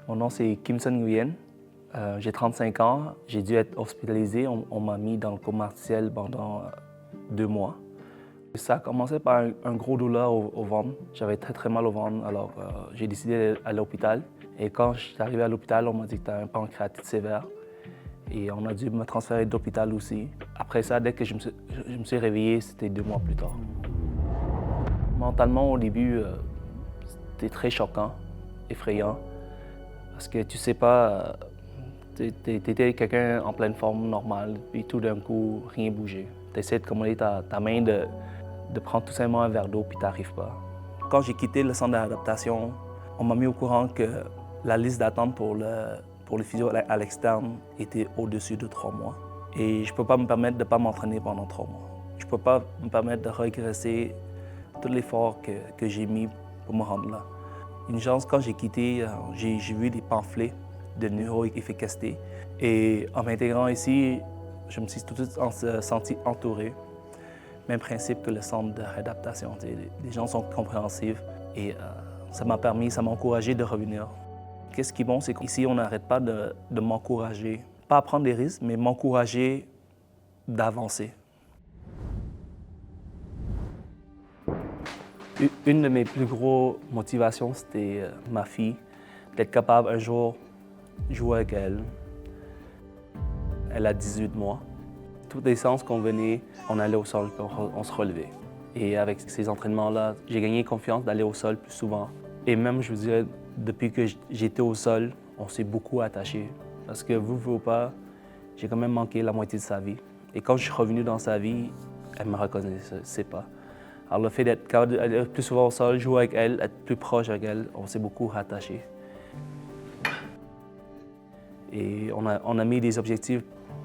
Mon nom, c'est Kim Sun Nguyen. J'ai 35 ans. J'ai dû être hospitalisé. On m'a mis dans le coma partiel pendant 2 mois. Ça a commencé par un gros douleur au ventre. J'avais très mal au ventre, alors j'ai décidé d'aller à l'hôpital. Et quand je suis arrivé à l'hôpital, on m'a dit que tu as un pancréatite sévère. Et on a dû me transférer de l'hôpital aussi. Après ça, dès que je me suis réveillé, c'était 2 mois plus tard. Mentalement, au début, c'était très choquant, effrayant. Parce que tu sais pas, t'étais quelqu'un en pleine forme normale, puis tout d'un coup, rien bougeait. Tu essaies de commander ta main de prendre tout simplement un verre d'eau, puis t'arrives pas. Quand j'ai quitté le centre d'adaptation, on m'a mis au courant que la liste d'attente pour le physio à l'externe était au-dessus de 3 mois. Et je ne peux pas me permettre de ne pas m'entraîner pendant 3 mois. Je ne peux pas me permettre de régresser tout l'effort que j'ai mis pour me rendre là. Une chance, quand j'ai quitté, j'ai vu des pamphlets de neuroefficacité. Et en m'intégrant ici, je me suis tout de suite senti entouré. Même principe que le centre de réadaptation. Les gens sont compréhensifs et ça m'a encouragé de revenir. Qu'est-ce qui est bon, c'est qu'ici, on n'arrête pas de m'encourager. Pas à prendre des risques, mais m'encourager d'avancer. Une de mes plus grosses motivations, c'était ma fille, d'être capable un jour de jouer avec elle. Elle a 18 mois. Toutes les séances qu'on venait, on allait au sol, on se relevait. Et avec ces entraînements-là, j'ai gagné confiance d'aller au sol plus souvent. Et même, je vous dirais, depuis que j'étais au sol, on s'est beaucoup attachés. Parce que, vous ou pas, j'ai quand même manqué la moitié de sa vie. Et quand je suis revenu dans sa vie, elle me reconnaissait pas. Alors le fait d'être capable d'aller plus souvent au sol, jouer avec elle, être plus proche avec elle, on s'est beaucoup rattachés. Et on a mis des objectifs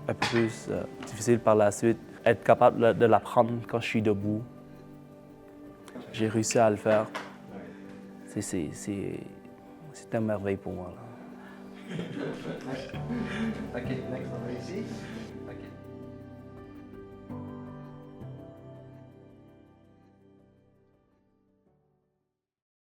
un peu plus difficiles par la suite. Être capable de la prendre quand je suis debout. J'ai réussi à le faire. C'est une merveille pour moi. Là. OK, next, on va ici.